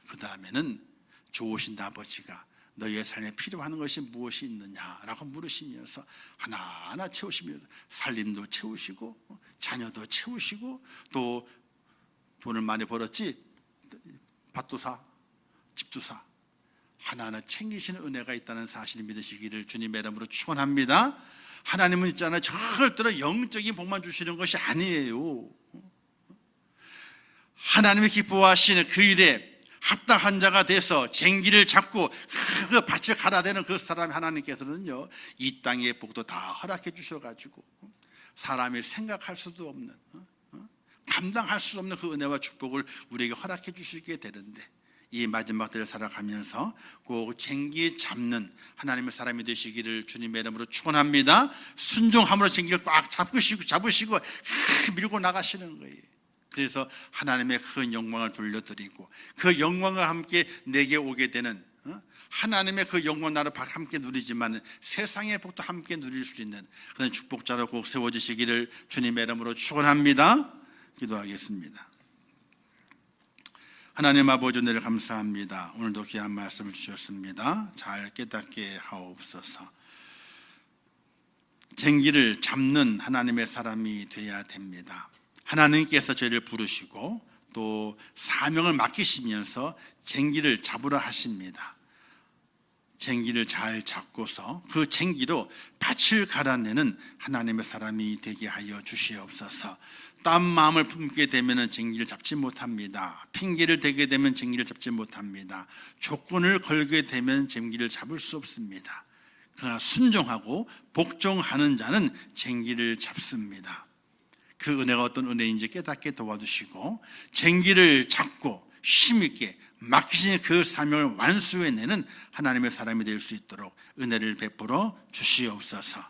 그 다음에는 좋으신 아버지가 너희의 삶에 필요한 것이 무엇이 있느냐라고 물으시면서 하나하나 채우시면서 살림도 채우시고 자녀도 채우시고 또 돈을 많이 벌었지 밭도 사 집도 사 하나하나 챙기시는 은혜가 있다는 사실을 믿으시기를 주님의 이름으로 축원합니다. 하나님은 있잖아요 절대로 영적인 복만 주시는 것이 아니에요. 하나님이 기뻐하시는 그 일에 합당한 자가 돼서 쟁기를 잡고 그 밭을 갈아대는 그 사람 하나님께서는요 이 땅의 복도 다 허락해 주셔가지고 사람이 생각할 수도 없는 감당할 수 없는 그 은혜와 축복을 우리에게 허락해 주시게 되는데 이 마지막 때를 살아가면서 꼭 쟁기 잡는 하나님의 사람이 되시기를 주님의 이름으로 축원합니다. 순종함으로 쟁기를 꽉 잡으시고 밀고 나가시는 거예요. 그래서 하나님의 큰 영광을 돌려드리고 그 영광과 함께 내게 오게 되는 하나님의 그 영광 나를 함께 누리지만 세상의 복도 함께 누릴 수 있는 그런 축복자로 꼭 세워지시기를 주님의 이름으로 축원합니다. 기도하겠습니다. 하나님 아버지 은혜를 감사합니다. 오늘도 귀한 말씀을 주셨습니다. 잘 깨닫게 하옵소서. 쟁기를 잡는 하나님의 사람이 되어야 됩니다. 하나님께서 저희를 부르시고 또 사명을 맡기시면서 쟁기를 잡으라 하십니다. 쟁기를 잘 잡고서 그 쟁기로 밭을 갈아내는 하나님의 사람이 되게 하여 주시옵소서. 딴 마음을 품게 되면 쟁기를 잡지 못합니다. 핑계를 대게 되면 쟁기를 잡지 못합니다. 조건을 걸게 되면 쟁기를 잡을 수 없습니다. 그러나 순종하고 복종하는 자는 쟁기를 잡습니다. 그 은혜가 어떤 은혜인지 깨닫게 도와주시고 쟁기를 잡고 힘있게 맡기신 그 사명을 완수해내는 하나님의 사람이 될 수 있도록 은혜를 베풀어 주시옵소서.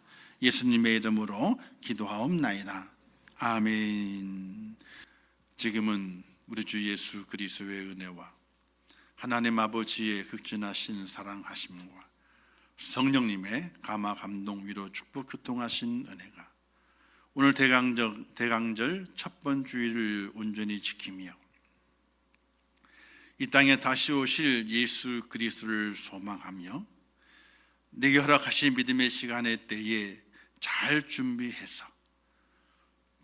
예수님의 이름으로 기도하옵나이다. 아멘. 지금은 우리 주 예수 그리스도의 은혜와 하나님 아버지의 극진하신 사랑하심과 성령님의 감화 감동 위로 축복 교통하신 은혜가 오늘 대강절 첫 번 주일을 온전히 지키며 이 땅에 다시 오실 예수 그리스도를 소망하며 내게 허락하신 믿음의 시간의 때에 잘 준비해서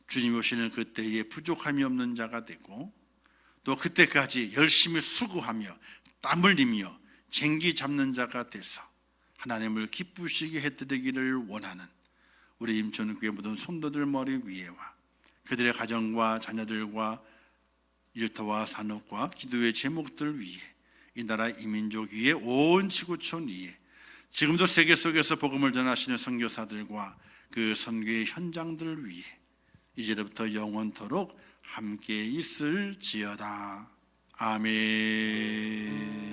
주님 오시는 그때에 부족함이 없는 자가 되고, 또 그때까지 열심히 수고하며 땀 흘리며 쟁기 잡는 자가 돼서 하나님을 기쁘시게 해드리기를 원하는 우리 임천교회 모든 성도들 머리 위에와 그들의 가정과 자녀들과 일터와 산업과 기도의 제목들 위에, 이 나라 이민족 위에, 온 지구촌 위에, 지금도 세계 속에서 복음을 전하시는 선교사들과 그 선교의 현장들 위에 이제부터 영원토록 함께 있을지어다. 아멘.